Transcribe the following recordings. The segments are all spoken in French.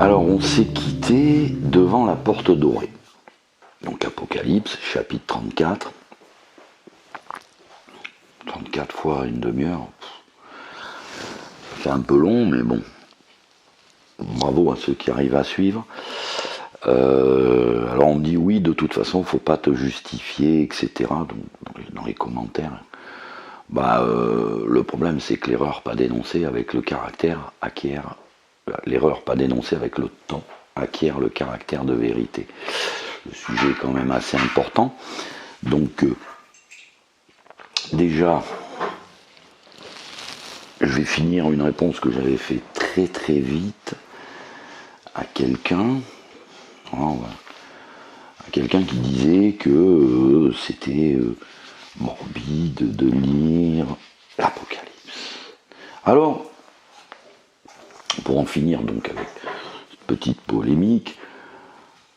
Alors on s'est quitté devant la porte dorée. Donc Apocalypse, chapitre 34. 34 fois une demi-heure. Ça fait un peu long, mais bon. Bravo à ceux qui arrivent à suivre. Alors on me dit oui, de toute façon, faut pas te justifier, etc. Donc, dans les commentaires. Le problème, c'est que l'erreur pas dénoncée avec le caractère acquiert. L'erreur pas dénoncée avec le temps acquiert le caractère de vérité. Le sujet est quand même assez important. Donc, déjà, je vais finir une réponse que j'avais fait très très vite à quelqu'un. À quelqu'un qui disait que c'était morbide de lire l'Apocalypse. Alors, pour en finir donc avec cette petite polémique,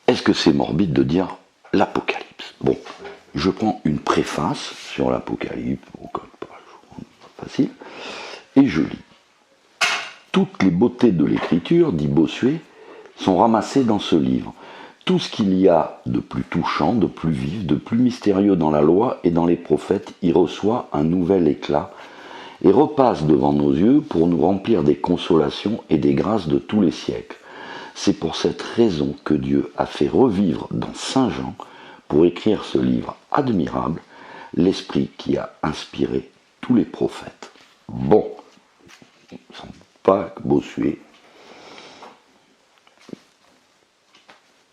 est-ce que c'est morbide de dire l'Apocalypse? Bon, je prends une préface sur l'Apocalypse, facile, et je lis. Toutes les beautés de l'écriture, dit Bossuet, sont ramassées dans ce livre. Tout ce qu'il y a de plus touchant, de plus vif, de plus mystérieux dans la loi et dans les prophètes y reçoit un nouvel éclat et repasse devant nos yeux pour nous remplir des consolations et des grâces de tous les siècles. C'est pour cette raison que Dieu a fait revivre dans Saint Jean, pour écrire ce livre admirable, l'esprit qui a inspiré tous les prophètes. Bon, sans pas Bossuet,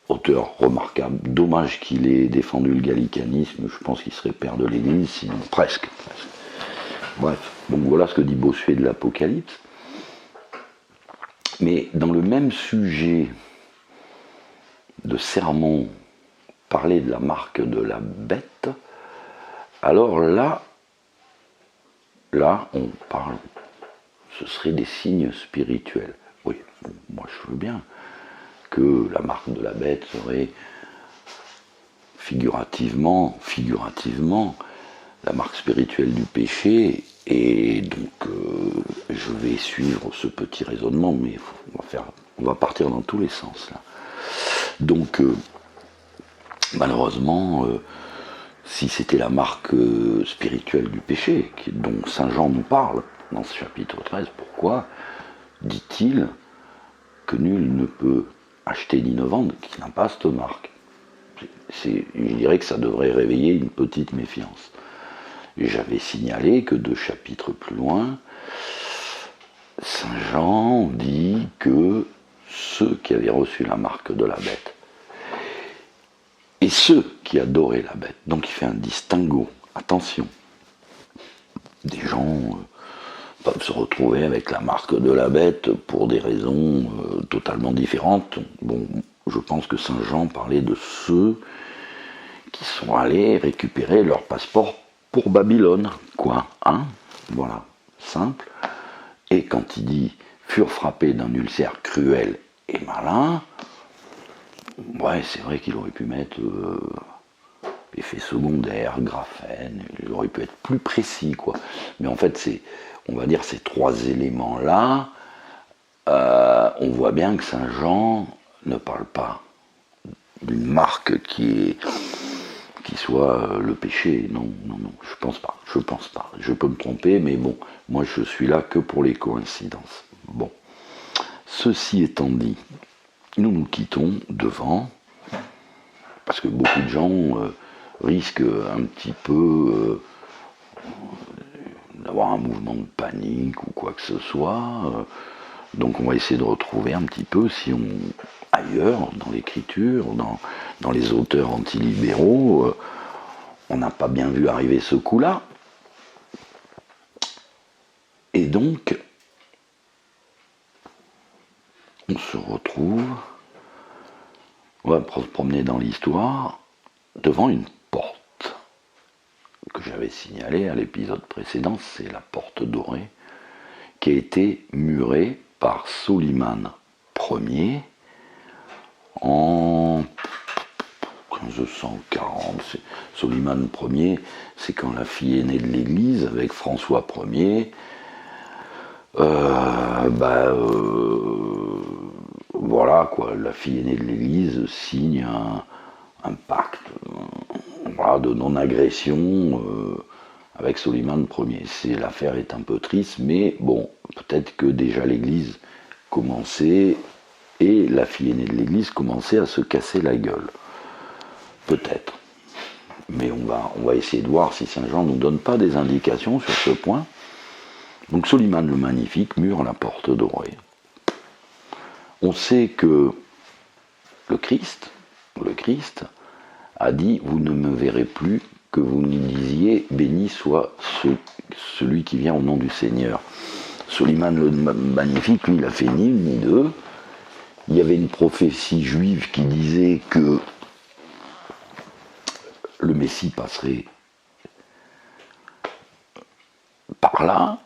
auteur remarquable, dommage qu'il ait défendu le gallicanisme, je pense qu'il serait père de l'Église, sinon presque. Bref, donc voilà ce que dit Bossuet de l'Apocalypse. Mais dans le même sujet de sermon, parler de la marque de la bête, alors là, on parle, ce serait des signes spirituels. Oui, bon, moi je veux bien que la marque de la bête serait figurativement la marque spirituelle du péché, et donc je vais suivre ce petit raisonnement, mais on va partir dans tous les sens là. Donc malheureusement, si c'était la marque spirituelle du péché dont Saint Jean nous parle dans ce chapitre 13, pourquoi dit-il que nul ne peut acheter ni ne vendre qui n'a pas cette marque? Je dirais que ça devrait réveiller une petite méfiance. Et j'avais signalé que 2 chapitres plus loin, Saint Jean dit que ceux qui avaient reçu la marque de la bête et ceux qui adoraient la bête, donc il fait un distinguo, attention, des gens peuvent se retrouver avec la marque de la bête pour des raisons totalement différentes. Bon, je pense que Saint Jean parlait de ceux qui sont allés récupérer leur passeport pour Babylone, quoi, hein, voilà, simple. Et quand il dit furent frappés d'un ulcère cruel et malin, ouais, c'est vrai qu'il aurait pu mettre effet secondaire, graphène, il aurait pu être plus précis, quoi. Mais en fait, on va dire ces 3 éléments-là, on voit bien que Saint Jean ne parle pas d'une marque qui soit le péché. Non, je pense pas. Je peux me tromper, mais bon, moi je suis là que pour les coïncidences. Bon, ceci étant dit, nous quittons devant, parce que beaucoup de gens risquent un petit peu d'avoir un mouvement de panique ou quoi que ce soit. Donc on va essayer de retrouver un petit peu, si on ailleurs, dans l'écriture, dans les auteurs antilibéraux, on n'a pas bien vu arriver ce coup-là. Et donc, on se retrouve, on va se promener dans l'histoire, devant une porte que j'avais signalée à l'épisode précédent, c'est la porte dorée, qui a été murée par Soliman Ier en 1540. Soliman Ier, c'est quand la fille aînée de l'Église, avec François Ier, voilà quoi, la fille aînée de l'Église signe un pacte voilà, de non-agression avec Soliman Ier. L'affaire est un peu triste, mais bon, peut-être que déjà l'Église commençait, et la fille aînée de l'Église commençait à se casser la gueule. Peut-être. Mais on va essayer de voir si Saint Jean ne nous donne pas des indications sur ce point. Donc Soliman le Magnifique mure la porte dorée. On sait que le Christ a dit « Vous ne me verrez plus que vous me disiez, béni soit celui qui vient au nom du Seigneur. » Soliman le Magnifique, lui, il a fait ni une ni deux. Il y avait une prophétie juive qui disait que le Messie passerait par là,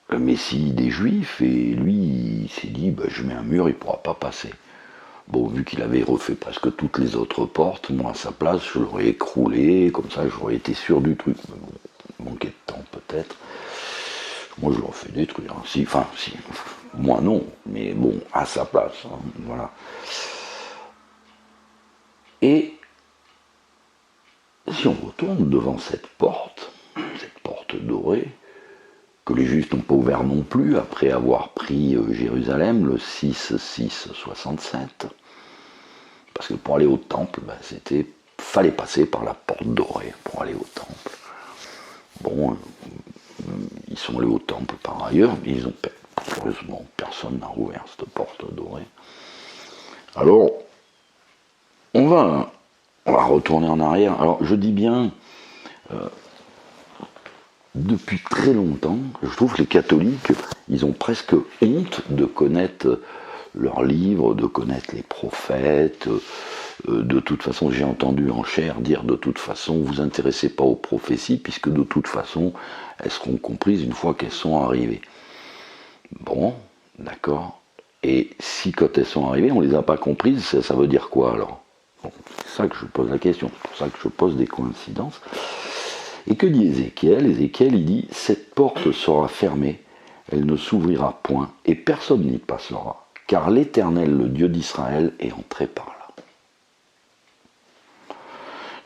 le Messie des Juifs, et lui, il s'est dit, je mets un mur, il ne pourra pas passer. Bon, vu qu'il avait refait presque toutes les autres portes, moi, à sa place, je l'aurais écroulé, comme ça, j'aurais été sûr du truc. Mais bon, manquait de temps, peut-être. Moi, je l'aurais fait détruire. Si, moi, non, mais bon, à sa place, hein, voilà. Et si on retourne devant cette porte dorée, que les Juifs n'ont pas ouvert non plus, après avoir pris Jérusalem le 6-6-67, parce que pour aller au temple, fallait passer par la porte dorée pour aller au temple. Bon, ils sont allés au temple par ailleurs, mais heureusement, personne n'a rouvert cette porte dorée. Alors, on va retourner en arrière. Alors, je dis bien, depuis très longtemps, je trouve que les catholiques, ils ont presque honte de connaître leurs livres, de connaître les prophètes. De toute façon, j'ai entendu en chair dire de toute façon, vous vous intéressez pas aux prophéties, puisque de toute façon, elles seront comprises une fois qu'elles sont arrivées. Bon, d'accord. Et si quand elles sont arrivées, on les a pas comprises, ça veut dire quoi alors? Bon, c'est ça que je pose la question, c'est pour ça que je pose des coïncidences. Et que dit Ézéchiel? Ézéchiel, il dit, cette porte sera fermée, elle ne s'ouvrira point, et personne n'y passera, car l'Éternel, le Dieu d'Israël, est entré par là.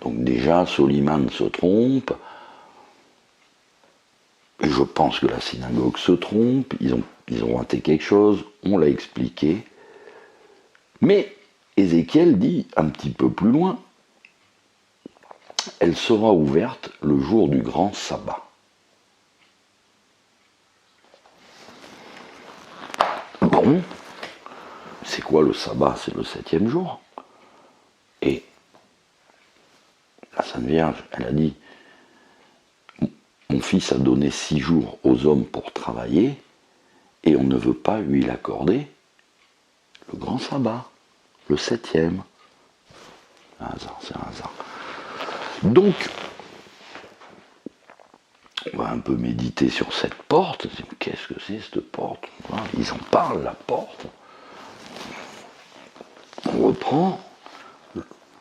Donc déjà, Soliman se trompe, et je pense que la synagogue se trompe, ils ont raté quelque chose, on l'a expliqué, mais Ézéchiel dit un petit peu plus loin, elle sera ouverte le jour du grand sabbat. Bon, c'est quoi le sabbat? C'est le 7e jour. Et la Sainte Vierge, elle a dit, mon fils a donné 6 jours aux hommes pour travailler, et on ne veut pas lui accorder le grand sabbat, le 7e. Un hasard, c'est un hasard. Donc, on va un peu méditer sur cette porte. Qu'est-ce que c'est cette porte? Ils en parlent, la porte. On reprend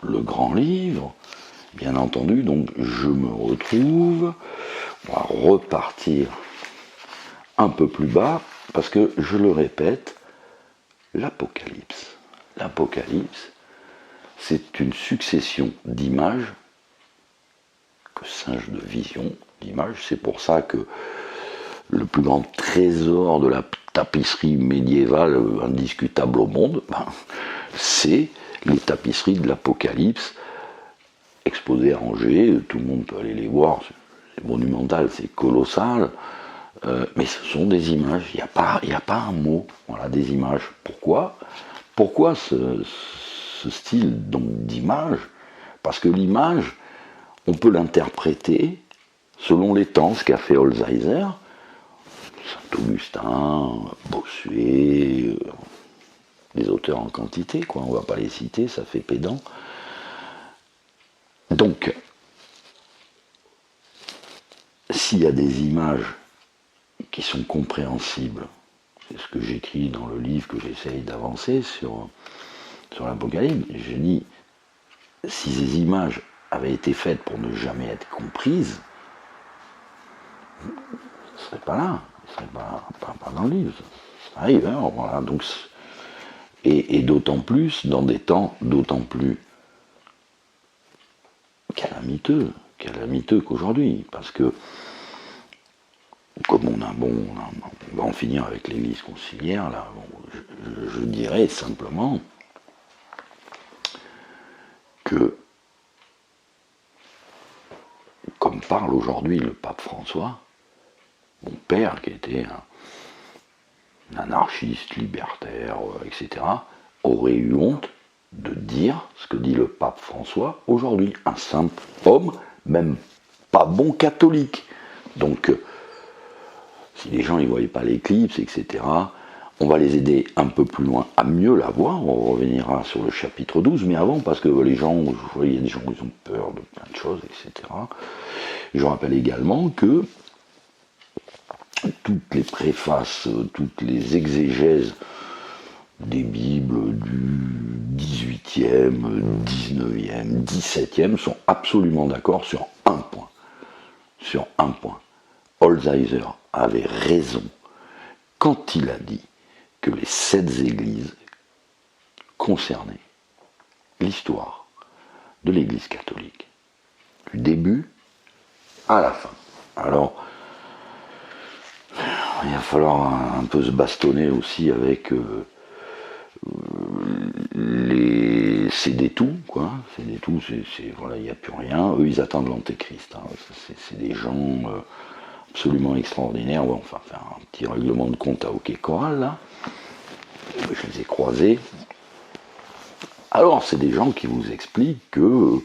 le grand livre, bien entendu, donc je me retrouve, on va repartir un peu plus bas, parce que, je le répète, l'Apocalypse, c'est une succession d'images, que singe de vision, d'images, c'est pour ça que le plus grand trésor de la tapisserie médiévale indiscutable au monde, c'est les tapisseries de l'Apocalypse exposées à Angers, tout le monde peut aller les voir, c'est monumental, c'est colossal, mais ce sont des images, il n'y a pas un mot, voilà, des images. Pourquoi ce style donc d'image? Parce que l'image, on peut l'interpréter selon les temps, ce qu'a fait Holzheiser, Saint-Augustin, Bossuet, des auteurs en quantité, quoi. On ne va pas les citer, ça fait pédant. Donc, s'il y a des images qui sont compréhensibles, c'est ce que j'écris dans le livre que j'essaye d'avancer sur l'Apocalypse, j'ai dit, si ces images avaient été faites pour ne jamais être comprises, ce ne serait pas là, ce ne serait pas dans le livre. Ça arrive, hein, voilà. Donc, Et d'autant plus dans des temps d'autant plus calamiteux qu'aujourd'hui. Parce que, comme on va en finir avec l'Église conciliaire, là, je dirais simplement que, comme parle aujourd'hui le pape François, mon père, qui était un anarchiste, libertaire, etc., aurait eu honte de dire ce que dit le pape François aujourd'hui. Un simple homme, même pas bon catholique. Donc, si les gens ne voyaient pas l'éclipse, etc., on va les aider un peu plus loin à mieux la voir. On reviendra sur le chapitre 12, mais avant, parce que les gens, il y a des gens qui ont peur de plein de choses, etc. Je rappelle également que toutes les préfaces, toutes les exégèses des Bibles du 18e, 19e, 17e sont absolument d'accord sur un point. Sur un point. Holzheiser avait raison quand il a dit que les 7 églises concernaient l'histoire de l'Église catholique, du début à la fin. Alors, il va falloir un peu se bastonner aussi avec les CD tout, quoi. CD tout, voilà, il n'y a plus rien. Eux, ils attendent l'antéchrist. Hein. C'est des gens absolument extraordinaires. On va enfin faire un petit règlement de compte à Hockey Choral, là. Je les ai croisés. Alors, c'est des gens qui vous expliquent que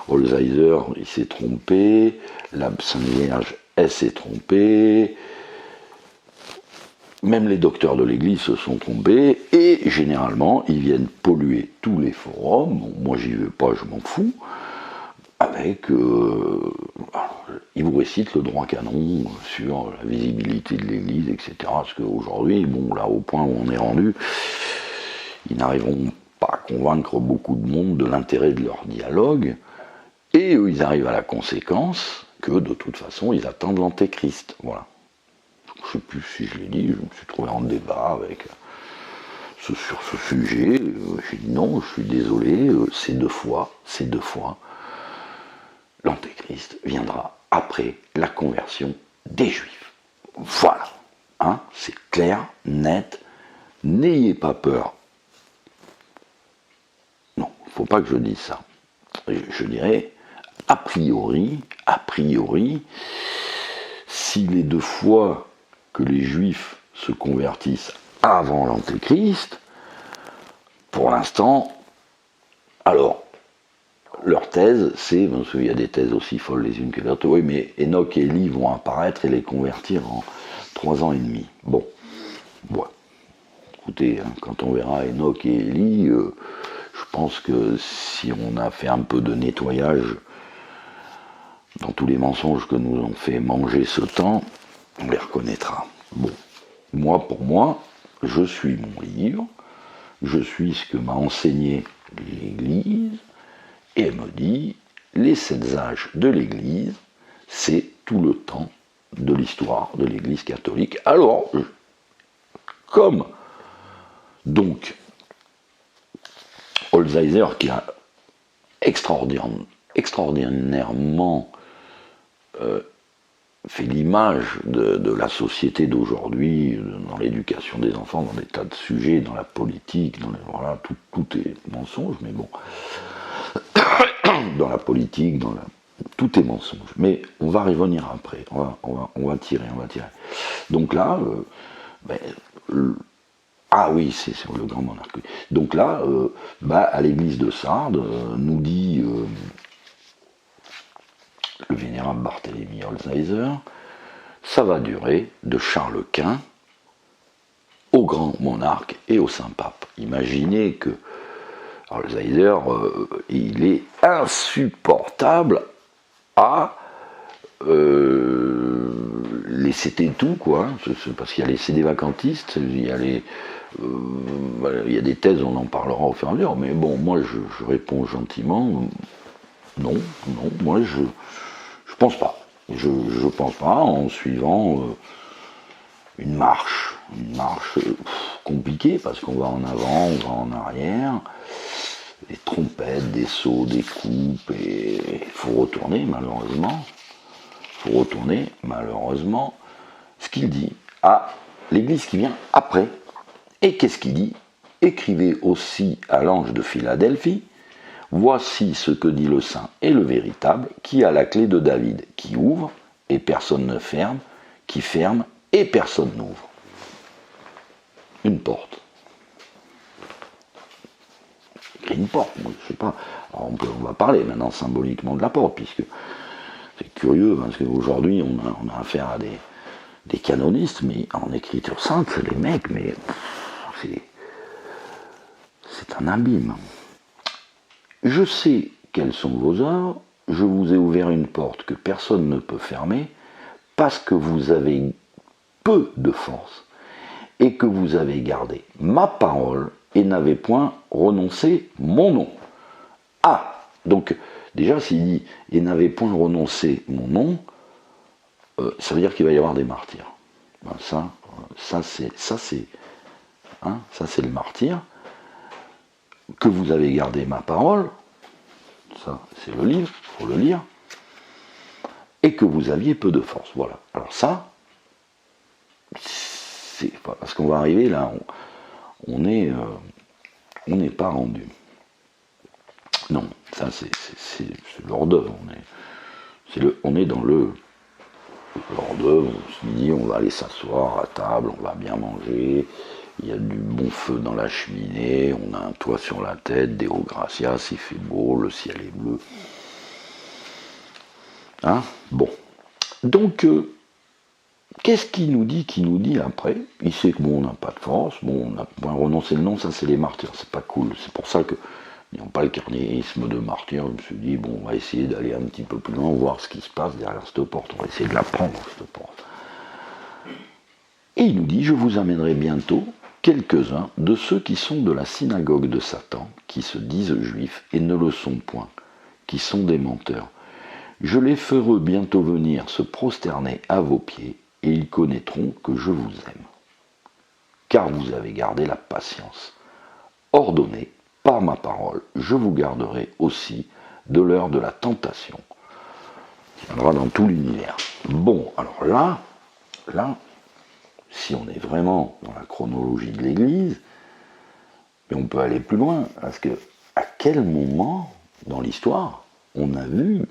Holzheiser, il s'est trompé, la Sainte Vierge, elle s'est trompée, même les docteurs de l'Église se sont trompés, et généralement, ils viennent polluer tous les forums. Bon, moi, j'y vais pas, je m'en fous. Avec, ils vous récitent le droit canon sur la visibilité de l'Église, etc. Parce qu'aujourd'hui, bon, là, au point où on est rendu, ils n'arriveront pas à convaincre beaucoup de monde de l'intérêt de leur dialogue, et eux, ils arrivent à la conséquence que, de toute façon, ils attendent l'antéchrist. Voilà. Je ne sais plus si je l'ai dit, je me suis trouvé en débat avec sur ce sujet. J'ai dit non, je suis désolé, c'est deux fois, l'antéchrist viendra après la conversion des Juifs. Voilà, hein, c'est clair, net, n'ayez pas peur. Non, il ne faut pas que je dise ça. Je dirais, a priori, si les 2 fois que les Juifs se convertissent avant l'antéchrist, pour l'instant, alors, leur thèse, c'est, parce qu'il y a des thèses aussi folles les unes que les autres, oui, mais Enoch et Élie vont apparaître et les convertir en 3 ans et demi. Bon, ouais. Écoutez, hein, quand on verra Enoch et Élie, je pense que si on a fait un peu de nettoyage dans tous les mensonges que nous ont fait manger ce temps, on les reconnaîtra. Bon, moi, pour moi, je suis mon livre, je suis ce que m'a enseigné l'Église, et elle me dit, les 7 âges de l'Église, c'est tout le temps de l'histoire de l'Église catholique. Alors, comme donc Holzheiser, qui a extraordinairement fait l'image de la société d'aujourd'hui, dans l'éducation des enfants, dans des tas de sujets, dans la politique, voilà, tout est mensonge, mais bon, dans la politique, tout est mensonge. Mais on va revenir après, on va tirer. Donc là, ah oui, c'est sur le grand monarque. Donc là, à l'église de Sardes, nous dit le vénérable Barthélemy Holzheiser, ça va durer de Charles Quint au grand monarque et au Saint-Pape. Imaginez que Holzheiser, il est insupportable à les CD tout, quoi. Parce qu'il y a les CD vacantistes, il y a il y a des thèses, on en parlera au fur et à mesure, mais bon, moi je réponds gentiment, non, moi je pense pas. Je pense pas en suivant une marche compliqué parce qu'on va en avant, on va en arrière, des trompettes, des sauts, des coupes, et il faut retourner malheureusement. Ce qu'il dit à l'Église qui vient après. Et qu'est-ce qu'il dit? Écrivez aussi à l'ange de Philadelphie, voici ce que dit le saint et le véritable, qui a la clé de David, qui ouvre et personne ne ferme, qui ferme et personne n'ouvre. Une porte. Une porte, je sais pas. Alors on va parler maintenant symboliquement de la porte, puisque c'est curieux, parce qu'aujourd'hui on a affaire à des canonistes, mais en écriture sainte, c'est les mecs, mais c'est un abîme. Je sais quelles sont vos œuvres, je vous ai ouvert une porte que personne ne peut fermer, parce que vous avez peu de force, et que vous avez gardé ma parole, et n'avez point renoncé mon nom. Ah, donc déjà s'il dit et n'avez point renoncé mon nom, ça veut dire qu'il va y avoir des martyrs. Ben, ça c'est le martyr. Que vous avez gardé ma parole, ça c'est le livre, il faut le lire, et que vous aviez peu de force. Voilà. Alors ça, c'est parce qu'on va arriver là, on n'est pas rendu. Non, ça c'est l'hors d'œuvre. On est dans l'hors d'œuvre. On se dit on va aller s'asseoir à table, on va bien manger. Il y a du bon feu dans la cheminée, on a un toit sur la tête, Deo Gracias, il fait beau, le ciel est bleu. Hein? Bon. Donc, qu'est-ce qu'il nous dit après? Il sait que bon, on n'a pas de force, bon, on n'a pas renoncé le nom, ça c'est les martyrs, c'est pas cool. C'est pour ça que, n'ayant pas le carnéisme de martyr, je me suis dit, bon, on va essayer d'aller un petit peu plus loin, voir ce qui se passe derrière cette porte, on va essayer de la prendre, cette porte. Et il nous dit, je vous amènerai bientôt quelques-uns de ceux qui sont de la synagogue de Satan, qui se disent juifs et ne le sont point, qui sont des menteurs. Je les ferai bientôt venir se prosterner à vos pieds, et ils connaîtront que je vous aime. Car vous avez gardé la patience. Ordonnez, par ma parole, je vous garderai aussi de l'heure de la tentation, qui viendra dans tout l'univers. Bon, alors là, si on est vraiment dans la chronologie de l'Église, mais on peut aller plus loin, parce que à quel moment dans l'histoire on a vu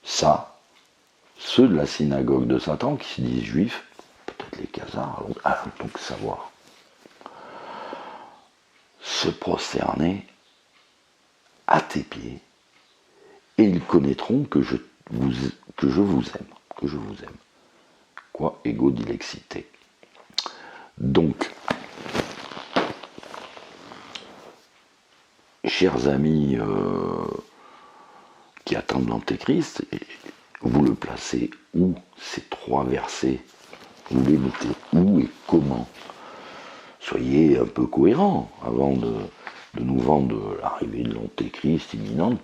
ça, ceux de la synagogue de Satan qui se disent juifs, peut-être les Khazars, donc savoir, se prosterner à tes pieds, et ils connaîtront que je vous aime. Quoi, ego dilexité. Donc, chers amis qui attendent l'Antéchrist, vous le placez où ces trois versets? Vous les mettez où et comment? Soyez un peu cohérents avant de nous vendre l'arrivée de l'Antéchrist imminente.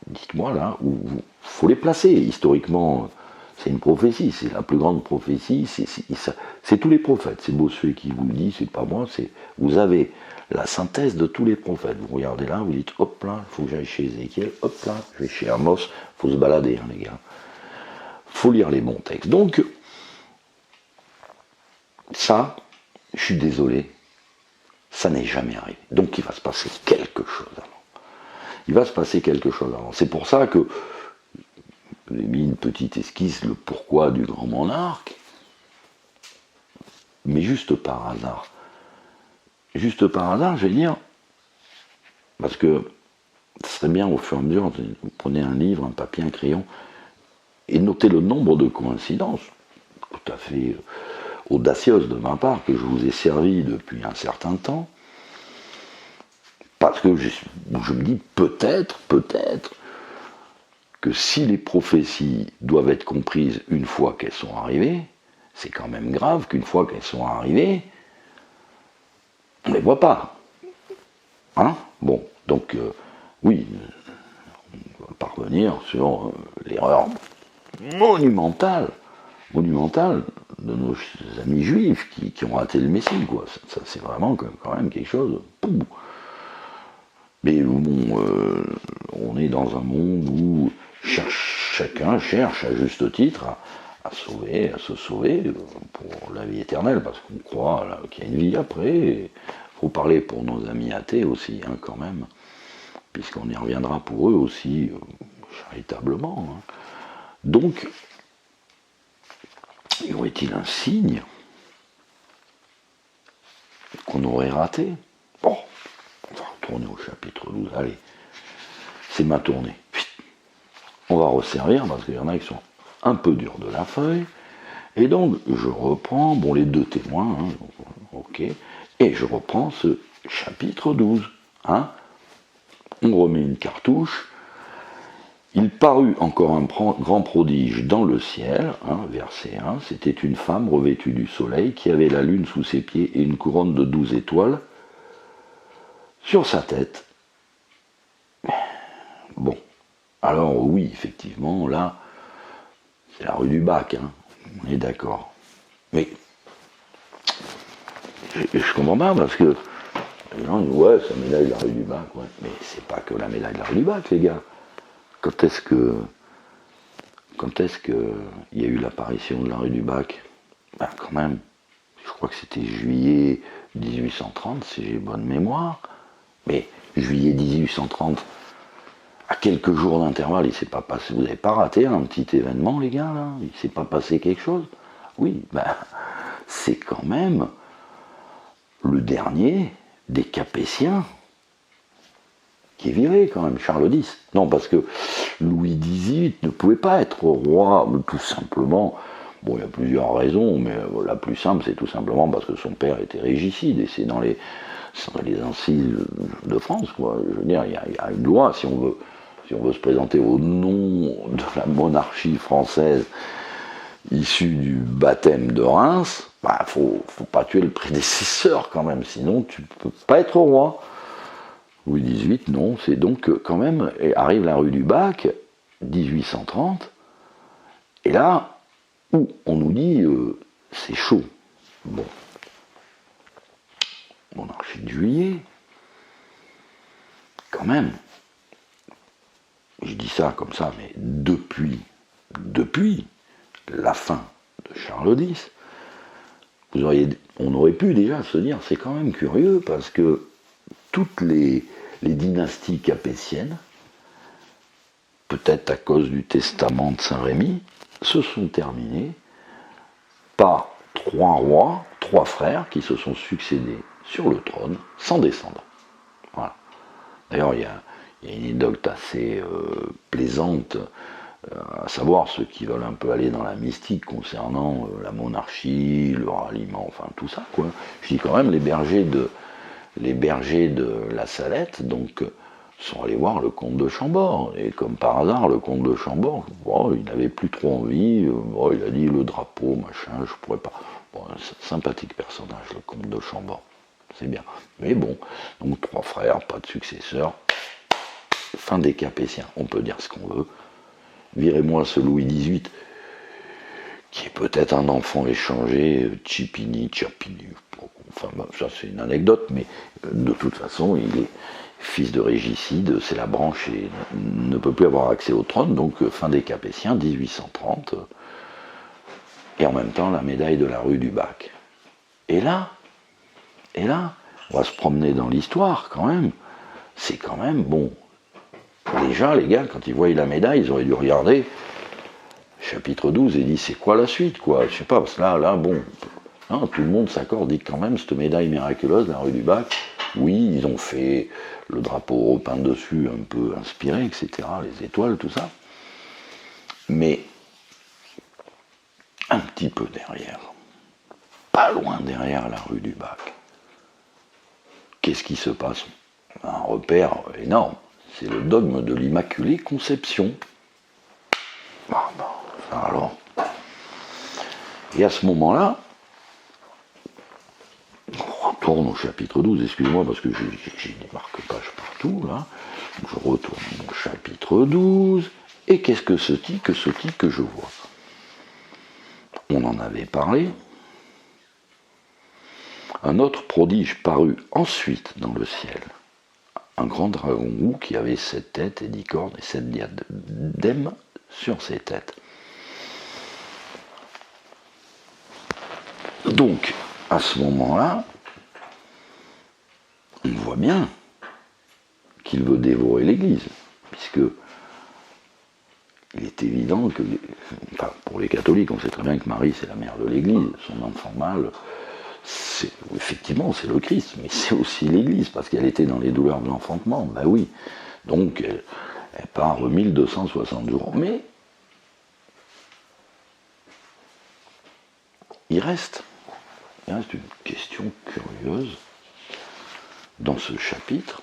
Dites-moi là où il faut les placer. Historiquement, c'est une prophétie, c'est la plus grande prophétie, c'est tous les prophètes. C'est Bossuet qui vous le dit, c'est pas moi, vous avez la synthèse de tous les prophètes. Vous regardez là, vous dites, hop là, il faut que j'aille chez Ézéchiel, hop là, je vais chez Amos, il faut se balader, hein, les gars. Il faut lire les bons textes. Donc, ça, je suis désolé, ça n'est jamais arrivé. Donc il va se passer quelque chose avant. C'est pour ça que j'ai mis une petite esquisse, le pourquoi du grand monarque, mais juste par hasard. Juste par hasard, je vais dire, parce que ce serait bien au fur et à mesure, vous prenez un livre, un papier, un crayon, et notez le nombre de coïncidences, tout à fait audacieuses de ma part, que je vous ai servi depuis un certain temps, parce que je me dis peut-être, que si les prophéties doivent être comprises une fois qu'elles sont arrivées, c'est quand même grave qu'une fois qu'elles sont arrivées, on ne les voit pas. Hein? Bon, donc, oui, on va parvenir sur l'erreur monumentale nos amis juifs qui ont raté le Messie, quoi. Ça c'est vraiment quand même quelque chose. Poum. Mais bon, on est dans un monde où chacun cherche à juste titre à se sauver pour la vie éternelle, parce qu'on croit qu'il y a une vie après. Il faut parler pour nos amis athées aussi, hein, quand même, puisqu'on y reviendra pour eux aussi, charitablement. Hein. Donc, y aurait-il un signe qu'on aurait raté? Bon, on va retourner au chapitre 12, allez, c'est ma tournée. On va resservir, parce qu'il y en a qui sont un peu durs de la feuille, et donc je reprends, bon, les deux témoins, hein, ok, et je reprends ce chapitre 12, hein. On remet une cartouche. Il parut encore un grand prodige dans le ciel, hein, verset 1, c'était une femme revêtue du soleil qui avait la lune sous ses pieds et une couronne de 12 étoiles sur sa tête. Bon, alors oui, effectivement, là, c'est la rue du Bac, hein, on est d'accord. Mais je comprends pas parce que les gens disent ouais, c'est la médaille de la rue du Bac, ouais. Mais c'est pas que la médaille de la rue du Bac, les gars. Quand est-ce qu'il y a eu l'apparition de la rue du Bac? Ben quand même, je crois que c'était juillet 1830, si j'ai bonne mémoire. Mais juillet 1830, à quelques jours d'intervalle, il s'est pas passé. Vous n'avez pas raté un petit événement, les gars, là? Il s'est pas passé quelque chose? Oui, ben c'est quand même le dernier des Capétiens qui est viré quand même, Charles X. Non, parce que Louis XVIII ne pouvait pas être roi, tout simplement. Bon, il y a plusieurs raisons, mais la plus simple, c'est tout simplement parce que son père était régicide, et c'est dans les anciens de France, quoi. Je veux dire, il y a une loi, si on veut se présenter au nom de la monarchie française issue du baptême de Reims, bah, faut pas tuer le prédécesseur quand même, sinon tu peux pas être roi. Louis XVIII, non, c'est donc quand même, et arrive la rue du Bac, 1830, et là, où on nous dit, c'est chaud. Bon, monarchie de Juillet, quand même, je dis ça comme ça, mais depuis la fin de Charles X, on aurait pu déjà se dire, c'est quand même curieux, parce que toutes les dynasties capétiennes, peut-être à cause du testament de Saint-Rémy, se sont terminées par 3 rois, 3 frères qui se sont succédés sur le trône sans descendants. Voilà. D'ailleurs, il y a une anecdote assez plaisante, à savoir ceux qui veulent un peu aller dans la mystique concernant la monarchie, le ralliement, enfin tout ça, quoi. Je dis quand même, les bergers de la Salette, donc, sont allés voir le comte de Chambord. Et comme par hasard, le comte de Chambord, bon, il n'avait plus trop envie. Bon, il a dit le drapeau, machin, je pourrais pas. Bon, sympathique personnage, le comte de Chambord. C'est bien. Mais bon, donc 3 frères, pas de successeur. Fin des Capétiens. On peut dire ce qu'on veut. Virez-moi ce Louis XVIII, qui est peut-être un enfant échangé, Chapini. Enfin, ça c'est une anecdote, mais de toute façon, il est fils de régicide, c'est la branche et ne peut plus avoir accès au trône, donc fin des Capétiens, 1830, et en même temps la médaille de la rue du Bac. Et là, on va se promener dans l'histoire quand même, c'est quand même bon. Déjà, les gars, quand ils voyaient la médaille, ils auraient dû regarder chapitre 12 et dit c'est quoi la suite, quoi. Je sais pas, parce que là, bon, hein, tout le monde s'accorde, dit quand même, cette médaille miraculeuse, la rue du Bac, oui, ils ont fait le drapeau européen dessus, un peu inspiré, etc., les étoiles, tout ça. Mais un petit peu derrière, pas loin derrière la rue du Bac, qu'est-ce qui se passe? Un repère énorme, c'est le dogme de l'Immaculée Conception. Ah bon, alors. Et à ce moment-là, on retourne au chapitre 12, excusez-moi parce que j'ai des marque-pages partout, là. Donc je retourne au chapitre 12, et qu'est-ce que ce que je vois? on en avait parlé. Un autre prodige parut ensuite dans le ciel, un grand dragon roux qui avait 7 têtes et 10 cornes et 7 diadèmes sur ses têtes. Donc, à ce moment-là, on voit bien qu'il veut dévorer l'Église, puisque il est évident que, enfin, pour les catholiques, on sait très bien que Marie, c'est la mère de l'Église, son enfant mâle, effectivement, c'est le Christ, mais c'est aussi l'Église, parce qu'elle était dans les douleurs de l'enfantement, ben oui. Donc, elle part 1260 jours. Mais, il reste une question curieuse dans ce chapitre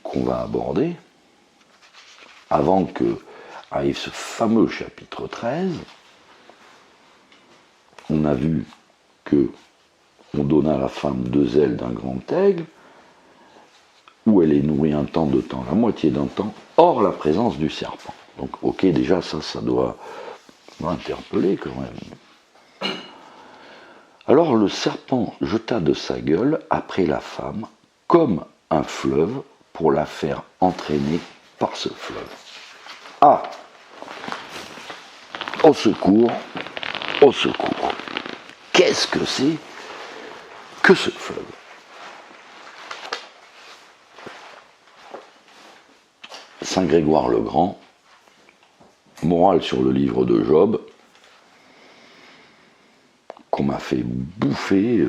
qu'on va aborder avant que arrive ce fameux chapitre 13. On a vu que on donna à la femme 2 ailes d'un grand aigle, où elle est nourrie un temps de temps, la moitié d'un temps, hors la présence du serpent. Donc, ok, déjà, ça doit interpeller quand même. Alors le serpent jeta de sa gueule après la femme, comme un fleuve, pour la faire entraîner par ce fleuve. Ah! Au secours! Au secours! Qu'est-ce que c'est que ce fleuve? Saint Grégoire le Grand, morale sur le livre de Job, qu'on m'a fait bouffer,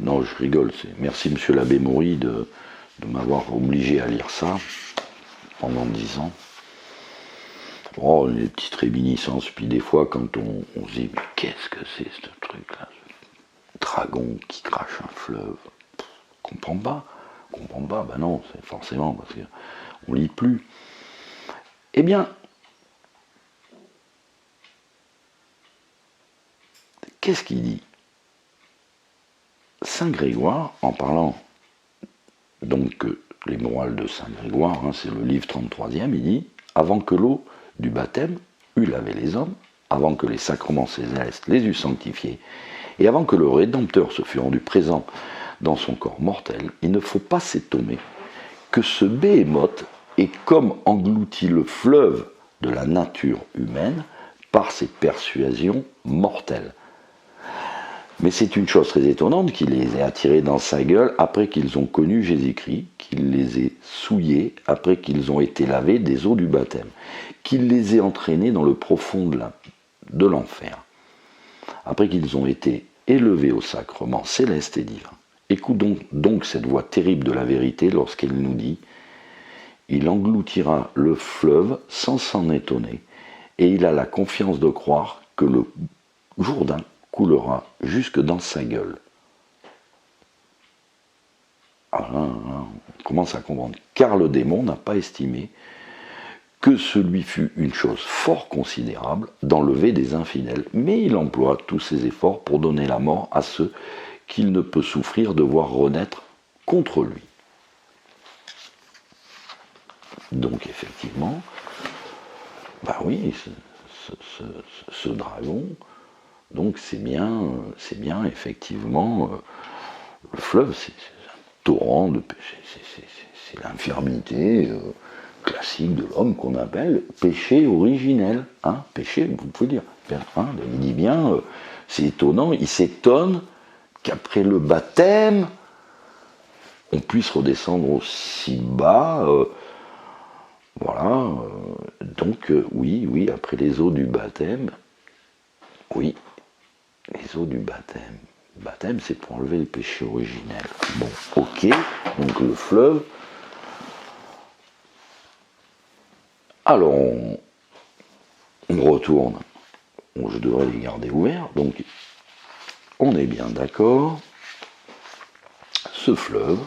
non je rigole, merci monsieur l'abbé Maury de m'avoir obligé à lire ça pendant 10 ans. Oh, les petites réminiscences, puis des fois quand on se dit mais qu'est-ce que c'est ce truc-là, ce dragon qui crache un fleuve, comprends pas, ben non, c'est forcément parce qu'on lit plus. Eh bien, qu'est-ce qu'il dit? Saint Grégoire, en parlant donc les morales de Saint Grégoire, c'est le livre 33e, il dit « Avant que l'eau du baptême eût lavé les hommes, avant que les sacrements célestes les eussent sanctifiés, et avant que le Rédempteur se fût rendu présent dans son corps mortel, il ne faut pas s'étonner que ce béhémoth ait comme englouti le fleuve de la nature humaine par ses persuasions mortelles. Mais c'est une chose très étonnante qu'il les ait attirés dans sa gueule après qu'ils ont connu Jésus-Christ, qu'il les ait souillés après qu'ils ont été lavés des eaux du baptême, qu'il les ait entraînés dans le profond de l'enfer, après qu'ils ont été élevés au sacrement céleste et divin. Écoute donc cette voix terrible de la vérité lorsqu'elle nous dit « Il engloutira le fleuve sans s'en étonner, et il a la confiance de croire que le Jourdain coulera jusque dans sa gueule. » Alors là, on commence à comprendre. Car le démon n'a pas estimé que ce lui fût une chose fort considérable d'enlever des infidèles, mais il emploie tous ses efforts pour donner la mort à ceux qu'il ne peut souffrir de voir renaître contre lui. Donc effectivement, bah oui, ce dragon, donc c'est bien effectivement le fleuve, c'est un torrent de péché, c'est l'infirmité classique de l'homme qu'on appelle péché originel. Péché, vous pouvez dire. Il dit bien, c'est étonnant, il s'étonne qu'après le baptême, on puisse redescendre aussi bas. Voilà. Donc, oui, après les eaux du baptême, oui, les eaux du baptême. Le baptême, c'est pour enlever le péché originel. Bon, ok, donc le fleuve. Alors, on retourne. Je devrais les garder ouverts. Donc, on est bien d'accord. Ce fleuve,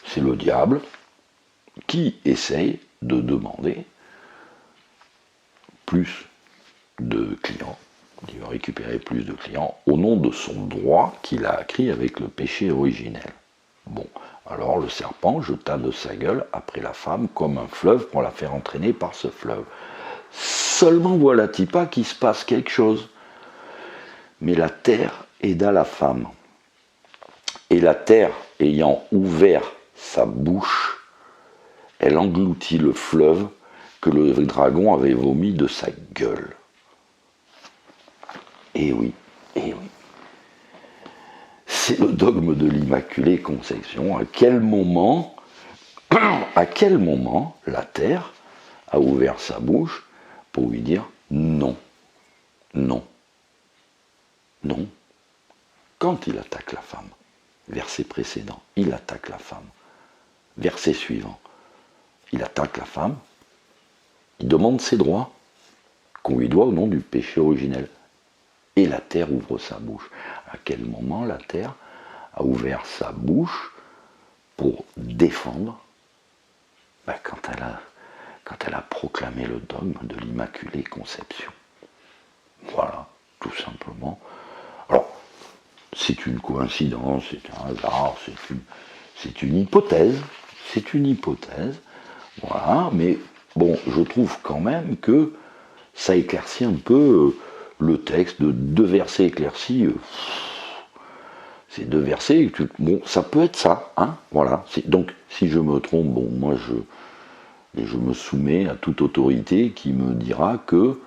c'est le diable qui essaye de demander plus de clients. Il va récupérer plus de clients au nom de son droit qu'il a acquis avec le péché originel. Bon, alors le serpent jeta de sa gueule après la femme comme un fleuve pour la faire entraîner par ce fleuve. Seulement voilà-t-il pas qu'il se passe quelque chose. Mais la terre aida la femme. Et la terre ayant ouvert sa bouche, elle engloutit le fleuve que le dragon avait vomi de sa gueule. Eh oui, eh oui. C'est le dogme de l'Immaculée Conception. À quel moment la terre a ouvert sa bouche pour lui dire non, non, non. Quand il attaque la femme, verset précédent, il attaque la femme. Verset suivant, il attaque la femme, il demande ses droits qu'on lui doit au nom du péché originel. Et la terre ouvre sa bouche. À quel moment la terre a ouvert sa bouche pour défendre quand elle a proclamé le dogme de l'Immaculée Conception. Voilà, tout simplement. Alors, c'est une coïncidence, c'est un hasard, c'est une hypothèse, voilà, mais bon, je trouve quand même que ça éclaircit un peu le texte de 2 versets éclaircis. Ces 2 versets, bon, ça peut être ça, hein, voilà. Donc, si je me trompe, bon, moi je me soumets à toute autorité qui me dira que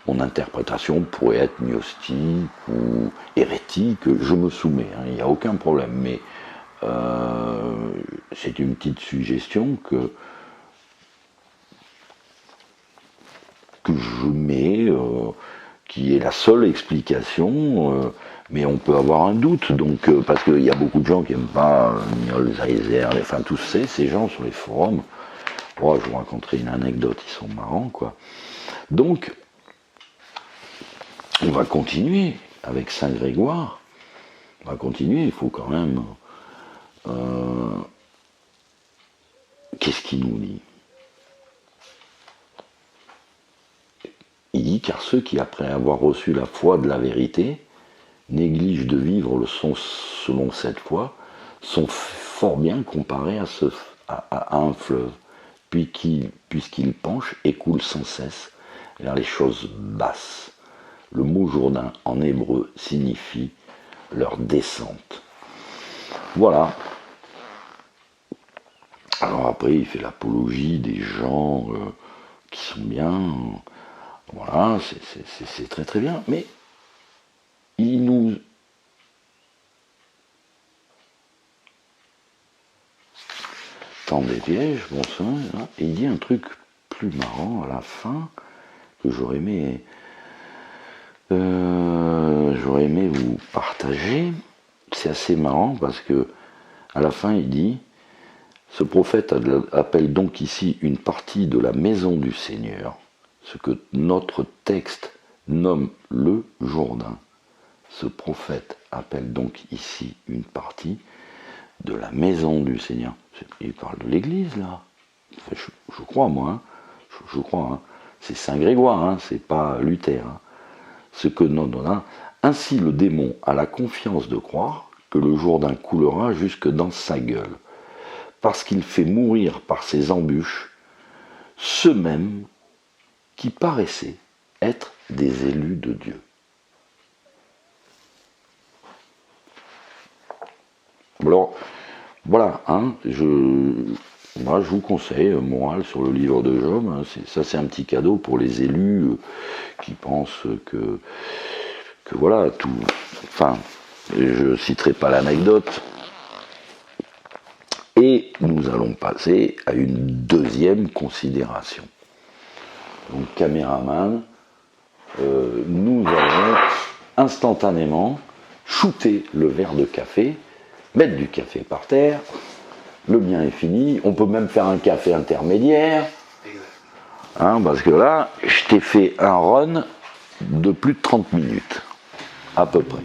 mon interprétation pourrait être gnostique ou hérétique, je me soumets, hein, il n'y a aucun problème, mais c'est une petite suggestion que je mets, qui est la seule explication, mais on peut avoir un doute, donc, parce qu'il y a beaucoup de gens qui n'aiment pas Niol, Zeiser, enfin tous ces gens sur les forums. Oh, je vous raconterai une anecdote, ils sont marrants, quoi. Donc, on va continuer avec Saint Grégoire. On va continuer, il faut quand même... Qu'est-ce qu'il nous dit ? Il dit, car ceux qui, après avoir reçu la foi de la vérité, négligent de vivre le son selon cette foi, sont fort bien comparés à un fleuve, puisqu'il penche et coule sans cesse vers les choses basses. Le mot Jourdain en hébreu signifie leur descente. Voilà. Alors après, il fait l'apologie des gens qui sont bien. Voilà, c'est très très bien. Mais il nous... Temps des pièges, bon sang, hein, et il dit un truc plus marrant à la fin que j'aurais aimé vous partager. C'est assez marrant parce que à la fin il dit, ce prophète appelle donc ici une partie de la maison du Seigneur, ce que notre texte nomme le Jourdain. Ce prophète appelle donc ici une partie de la maison du Seigneur. Il parle de l'Église là. Enfin, je crois moi. Hein. Je crois. Hein. C'est Saint Grégoire, hein. C'est pas Luther. Hein. Ce que nous donne. Ainsi le démon a la confiance de croire que le Jourdain coulera jusque dans sa gueule, parce qu'il fait mourir par ses embûches ceux-mêmes qui paraissaient être des élus de Dieu. Alors, voilà, hein, moi je vous conseille, morale sur le livre de Job, hein, c'est un petit cadeau pour les élus qui pensent que voilà, tout... Enfin, je ne citerai pas l'anecdote. Et nous allons passer à une deuxième considération. Donc, caméraman, nous allons instantanément shooter le verre de café, mettre du café par terre, le bien est fini, on peut même faire un café intermédiaire, hein, parce que là, je t'ai fait un run de plus de 30 minutes, à peu près.